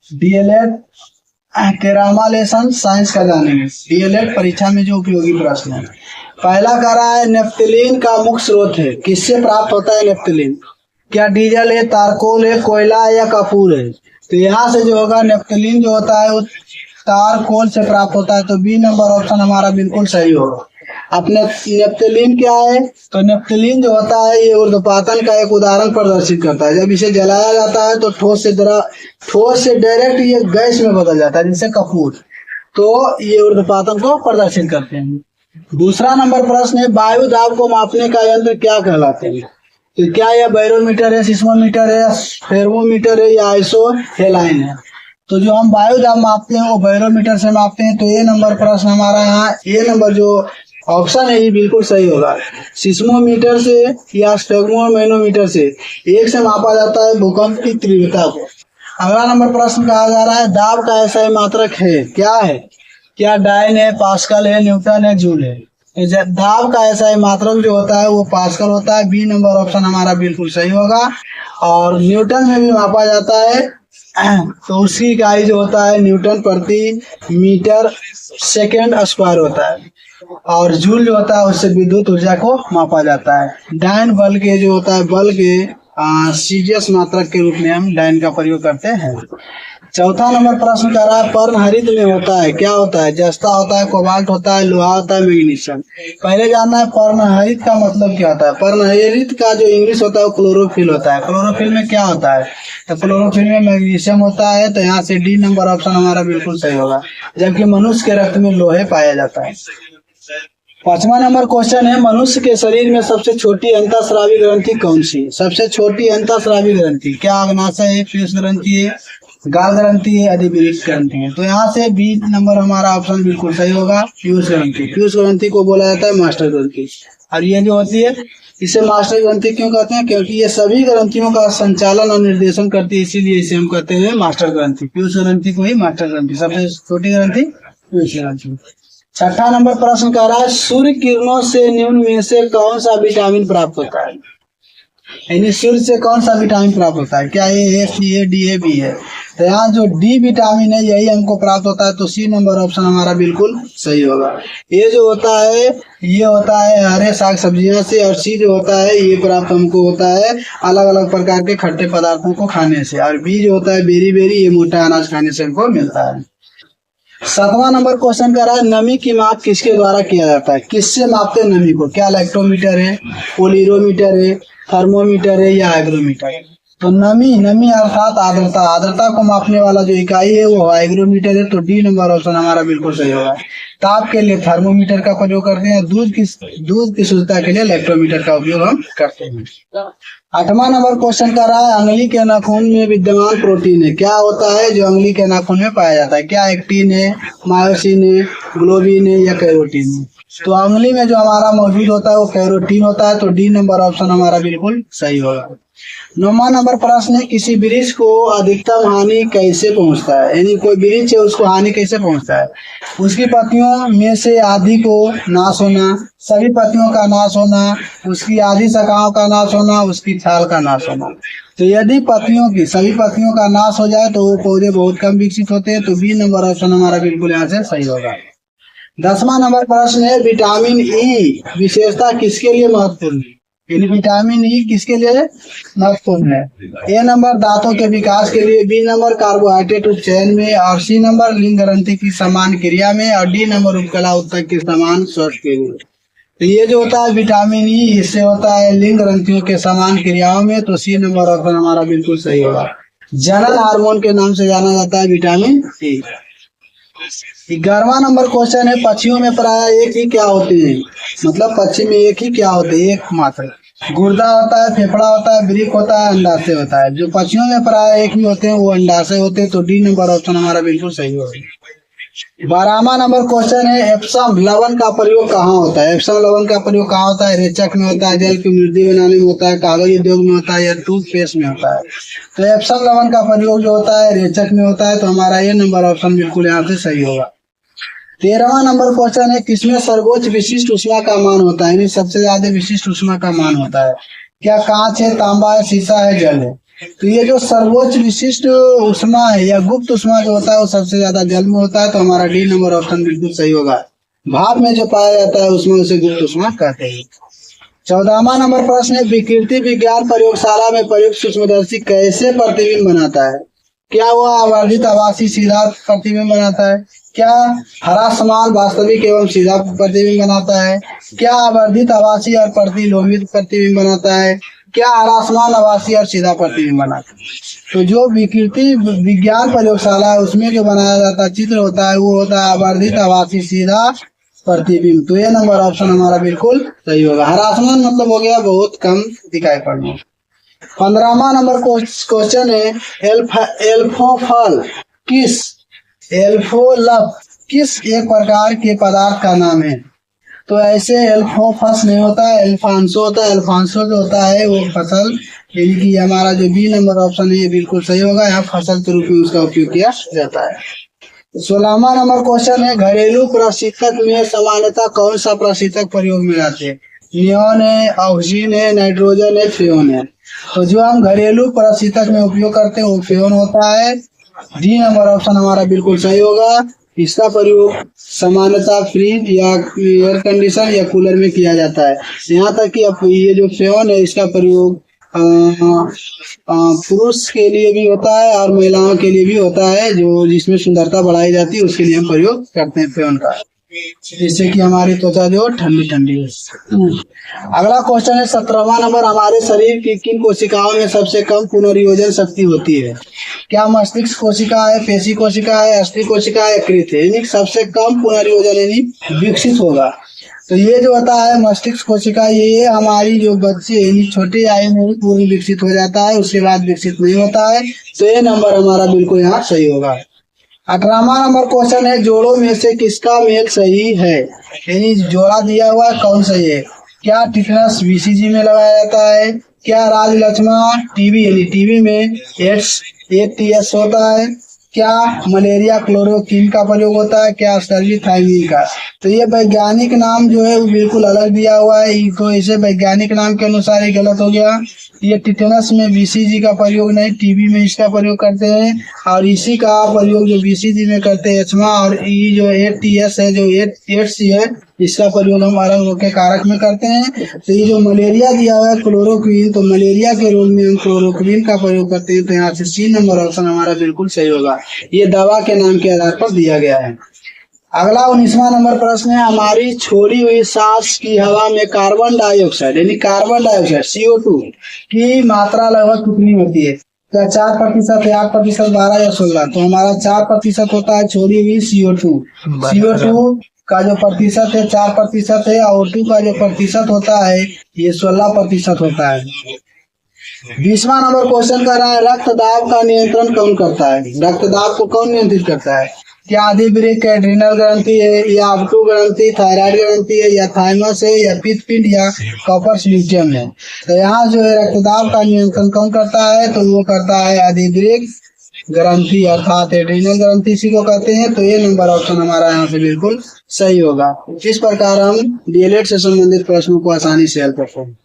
DElEd कैरामालेसन science का जानेंगे। DElEd परीक्षा में जो उपयोगी प्रश्न है। पहला कह रहा है नेफ्थलीन का मुख्य स्रोत है, किससे प्राप्त होता है नेफ्थलीन? क्या डीजल है, तारकोल है, कोयला है या कपूर है? तो यहाँ से जो होगा नेफ्थलीन जो होता है वो तारकोल से प्राप्त होता है, तो बी नंबर ऑप्शन हमारा बिल्कुल सही होगा। अपने नेफ्थलीन क्या है? तो नेफ्थलीन जो होता है ये ऊर्ध्वपातन का एक उदाहरण प्रदर्शित करता है। जब इसे जलाया जाता है तो ठोस से डायरेक्ट ये गैस में बदल जाता है, जिससे कपूर, तो ये ऊर्ध्वपातन को प्रदर्शित करते हैं। दूसरा नंबर प्रश्न है वायु दाब को मापने का यंत्र क्या कहलाते हैं? तो क्या यह बैरोमीटर है, सिस्मोमीटर है, थर्मोमीटर है या आइसोहेलाइन है? तो जो हम वायु दाब मापते हैं वो बैरोमीटर से मापते हैं। तो ये नंबर प्रश्न हमारा यहाँ ये नंबर जो ऑप्शन है ये बिल्कुल सही होगा। सिस्मोमीटर से या स्फेग्मोमेनोमीटर से एक से मापा जाता है भूकंप की तीव्रता को। अगला नंबर प्रश्न कहा जा रहा है दाब का ऐसा मात्रक है, क्या है? क्या डाइन है, पास्कल है, न्यूटन है, जूल है? दाब का ऐसा मात्रक जो होता है वो पास्कल होता है। बी नंबर ऑप्शन हमारा बिल्कुल सही होगा। और न्यूटन में भी मापा जाता है, तो उसकी इकाई जो होता है न्यूटन प्रति मीटर सेकेंड स्क्वायर होता है। और जूल जो होता है उससे विद्युत ऊर्जा को मापा जाता है। डाइन बल के जो होता है बल के सीजीएस मात्रक के रूप में हम डाइन का प्रयोग करते हैं। चौथा नंबर प्रश्न कर रहा है पर्णहरित में होता है, क्या होता है? जस्ता होता है, कोबाल्ट होता है, लोहा होता है, मैग्नीशियम। पहले जानना है पर्णहरित का मतलब क्या होता है। पर्णहरित का जो इंग्लिश होता है वो क्लोरोफिल होता है। क्लोरोफिल में क्या होता है? तो क्लोरोफिल में मैग्नीशियम होता है। तो यहाँ से डी नंबर ऑप्शन हमारा बिल्कुल सही होगा। जबकि मनुष्य के रक्त में लोहे पाया जाता है। पांचवा नंबर क्वेश्चन है मनुष्य के शरीर में सबसे छोटी अंतःस्रावी ग्रंथि कौन सी? सबसे छोटी अंतःस्रावी ग्रंथि क्या अग्नाशय है, पीयूष ग्रंथि है, गाल ग्रंथि है, अधिवृक्क ग्रंथि है? तो यहाँ से बी नंबर हमारा ऑप्शन बिल्कुल सही होगा, पीयूष ग्रंथि। पीयूष ग्रंथि को बोला जाता है मास्टर ग्रंथि। और ये जो होती है इसे मास्टर ग्रंथि क्यों कहते हैं? क्योंकि ये सभी ग्रंथियों का संचालन और निर्देशन करती है, इसीलिए इसे हम कहते हैं मास्टर ग्रंथि। पीयूष ग्रंथि को ही मास्टर ग्रंथि, सबसे छोटी ग्रंथि पीयूष ग्रंथि। छठा नंबर प्रश्न कह रहा है सूर्य किरणों से निम्न में से कौन सा विटामिन प्राप्त होता है? यानी सूर्य से कौन सा विटामिन प्राप्त होता है? क्या ए, सी, ए, डी, ए, बी है? तो यहाँ जो डी विटामिन है यही हमको प्राप्त होता है। तो सी नंबर ऑप्शन हमारा बिल्कुल सही होगा। ये जो होता है ये होता है हरे साग सब्जियों से, और सी जो होता है ये प्राप्त हमको होता है अलग अलग प्रकार के खट्टे पदार्थों को खाने से। और बी जो होता है बेरी बेरी, ये मोटा अनाज खाने से हमको मिलता है। सातवां नंबर क्वेश्चन कर रहा है नमी की माप किसके द्वारा किया जाता है? किससे मापते हैं नमी को? क्या लैक्टोमीटर है, पोलिरोमीटर है, थर्मोमीटर है या हाइग्रोमीटर है? तो नमी अर्थात आर्द्रता को मापने वाला जो इकाई है वो हाइग्रोमीटर है। तो डी नंबर ऑप्शन हमारा बिल्कुल सही होगा। ताप के लिए थर्मोमीटर का प्रयोग करते हैं, दूध की शुद्धता के लिए लैक्टोमीटर का उपयोग हम करते हैं। आठवां नंबर क्वेश्चन कर रहा है अंगुली के नाखून में विद्यमान प्रोटीन है, क्या होता है जो अंगुली के नाखून में पाया जाता है? क्या एक्टिन है, मायोसिन है, ग्लोबिन है या कैरोटीन है? तो अंगुली में जो हमारा मौजूद होता है वो कैरोटीन होता है। तो डी नंबर ऑप्शन हमारा बिल्कुल सही होगा। नौवां नंबर प्रश्न है किसी वृक्ष को अधिकतम हानि कैसे पहुंचता है? यानी कोई वृक्ष है उसको हानि कैसे पहुंचता है? उसकी पत्तियों में से आधी को नाश होना, सभी पत्तियों का नाश होना, उसकी आधी शाखाओं का नाश होना, उसकी छाल का नाश होना। तो यदि सभी पत्तियों का नाश हो जाए तो वो पौधे बहुत कम विकसित होते हैं। तो बी नंबर ऑप्शन हमारा बिल्कुल यहाँ से सही होगा। 10वां नंबर प्रश्न है विटामिन ई विशेषता किसके लिए महत्वपूर्ण है? यानी विटामिन ई किसके लिए महत्वपूर्ण है? ए नंबर दांतों के विकास के लिए, बी नंबर कार्बोहाइड्रेट उपचयन में, और सी नंबर लिंग ग्रंथि की समान क्रिया में, और डी नंबर उपकला उत्तक के समान स्वास्थ्य के लिए। तो ये जो होता है विटामिन ई इससे होता है लिंग ग्रंथियों के समान क्रियाओं में। तो सी नंबर ऑप्शन हमारा बिल्कुल सही होगा। जनन हार्मोन के नाम से जाना जाता है विटामिन ई। 11वां नंबर क्वेश्चन है पक्षियों में प्राय एक ही क्या होते हैं? मतलब पक्षी में एक ही क्या होते हैं? एक मात्र गुर्दा होता है, फेफड़ा होता है, वृक्क होता है, अंडाशय होता है। जो पक्षियों में प्राय एक ही होते हैं वो अंडाशय होते हैं। तो डी नंबर ऑप्शन हमारा बिल्कुल सही होगा। 12वां नंबर क्वेश्चन है एप्सम लवण का प्रयोग कहाँ होता है? एप्सम लवण का प्रयोग कहाँ होता है? रेचक में होता है, जल की वृद्धि बनाने में होता है, कागज उद्योग में होता है या टूथपेस्ट में होता है? तो एप्सम लवण का प्रयोग जो होता है रेचक में होता है। तो हमारा ये नंबर ऑप्शन बिल्कुल यहाँ से सही होगा। 13वां नंबर क्वेश्चन है किसमें सर्वोच्च विशिष्ट ऊष्मा का मान होता है? सबसे ज्यादा विशिष्ट ऊष्मा का मान होता है? क्या कांच है, तांबा है, शीशा है, जल है? तो ये जो सर्वोच्च विशिष्ट उष्मा है या गुप्त उष्मा जो होता है वो सबसे ज्यादा जल में होता है, तो हमारा डी नंबर ऑप्शन बिल्कुल सही होगा। भाप में जो पाया जाता है उसमें उसे गुप्त उष्मा कहते हैं। 14वां नंबर प्रश्न है, विकृति विज्ञान प्रयोगशाला में प्रयुक्त सूक्ष्मदर्शी कैसे प्रतिबिंब बनाता है? क्या वह आवर्धित आभासी सीधा प्रतिबिंब बनाता है? क्या हरा समान वास्तविक एवं सीधा प्रतिबिंब बनाता है? क्या आवर्धित आभासी और प्रतिलोमित प्रतिबिंब बनाता है? क्या हरा समान आभासी और सीधा प्रतिबिंब बनाता है? तो जो विकृति विज्ञान प्रयोगशाला है उसमें जो बनाया जाता चित्र होता है वो होता है आवर्धित आभासी सीधा प्रतिबिंब। तो ये नंबर ऑप्शन हमारा बिल्कुल सही होगा। हरा समान मतलब हो गया बहुत कम दिखाई पड़ना। 15वां नंबर क्वेश्चन है, एल्फोफल किस एक प्रकार के पदार्थ का नाम है? तो ऐसे एल्फोफस नहीं होता है, एल्फांसो होता है। एल्फांसो जो होता है वो फसल, यानी कि हमारा जो बी नंबर ऑप्शन है ये बिल्कुल सही होगा। यहाँ फसल के रूप में उसका उपयोग किया जाता है। 16वां नंबर क्वेश्चन है, घरेलू प्रशीतक में सामान्यतः कौन सा प्रशीतक प्रयोग में आते हैं? नियोन है, ऑक्सीजन है, नाइट्रोजन है, फ्रेन है। तो जो हम घरेलू प्रशीतक में उपयोग करते हैं वो फ्रेन होता है। डी नंबर ऑप्शन हमारा बिल्कुल सही होगा। इसका प्रयोग सामान्यतः फ्रिज या एयर कंडीशन या कूलर में किया जाता है। यहाँ तक कि ये जो फ्रेन है इसका प्रयोग पुरुष के लिए भी होता है और महिलाओं के लिए भी होता है, जो जिसमें सुंदरता बढ़ाई जाती है उसके लिए हम प्रयोग करते हैं फ्रेन का, जिससे कि हमारी त्वचा जो ठंडी ठंडी हो। अगला क्वेश्चन है 17वां नंबर, हमारे शरीर की किन कोशिकाओं में सबसे कम पुनर्योजन शक्ति होती है? क्या मस्तिष्क कोशिका है, पेशी कोशिका है, अस्थि कोशिका है, यकृत है? यानी सबसे कम पुनर्योजन यानी विकसित होगा। तो ये जो होता है मस्तिष्क कोशिका, ये हमारी जो बच्चे छोटे आयु में पूर्ण विकसित हो जाता है, उसके बाद विकसित नहीं होता है। तो ये नंबर हमारा बिल्कुल यहाँ सही होगा। 18वां नंबर क्वेश्चन है, जोड़ों में से किसका मेल सही है? यानी जोड़ा दिया हुआ कौन सही है? क्या टिटनस बीसीजी में लगाया जाता है? क्या राजलक्ष्मा टीबी यानी टीबी में एटीएस होता है? क्या मलेरिया क्लोरोक्विन का प्रयोग होता है? क्या सर्जिथाइमिन का? तो ये वैज्ञानिक नाम जो है वो बिल्कुल अलग दिया हुआ है, तो इसे वैज्ञानिक नाम के अनुसार ही गलत हो गया। ये टिटेनस में बीसीजी का प्रयोग नहीं, टीबी में इसका प्रयोग करते हैं, और इसी का प्रयोग जो बीसीजी में करते हैं एचमा, और ये जो एटीएस है जो एट्स है इसका प्रयोग हम अलग रोग के कारक में करते हैं। तो ये जो मलेरिया दिया हुआ है क्लोरोक्विन, तो मलेरिया के रोग में हम क्लोरोक्विन का प्रयोग करते हैं। तो यहाँ से सी नंबर ऑप्शन हमारा बिल्कुल सही होगा। ये दवा के नाम के आधार पर दिया गया है। अगला 19वां नंबर प्रश्न है, हमारी छोड़ी हुई सांस की हवा में कार्बन डाइऑक्साइड यानी कार्बन डाइऑक्साइड CO2 की मात्रा लगभग कितनी होती है? क्या 4%, 8%, 12 या 16? तो हमारा 4% होता है छोड़ी हुई CO2। CO2 का जो प्रतिशत है 4% है, और O2 का जो प्रतिशत होता है ये 16% होता है। 20वां नंबर क्वेश्चन कर रहा है, रक्तदाब का नियंत्रण कौन करता है? रक्तदाब को कौन नियंत्रित करता है? क्या अधिवृक्क एड्रिनल ग्रंथि है, या अपटू ग्रंथि, थायराइड ग्रंथि है, या थाइमस है, या पित्त या कॉपर स्ल्यूटियम है? तो यहाँ जो है रक्तदाब का नियंत्रण कौन करता है? तो वो करता है अधिवृक्क ग्रंथि अर्थात एड्रिनल ग्रंथि, इसी को कहते हैं। तो ये नंबर ऑप्शन हमारा यहाँ से बिल्कुल सही होगा। इस प्रकार हम डीएलएड से संबंधित प्रश्नों को आसानी से हल करते हैं।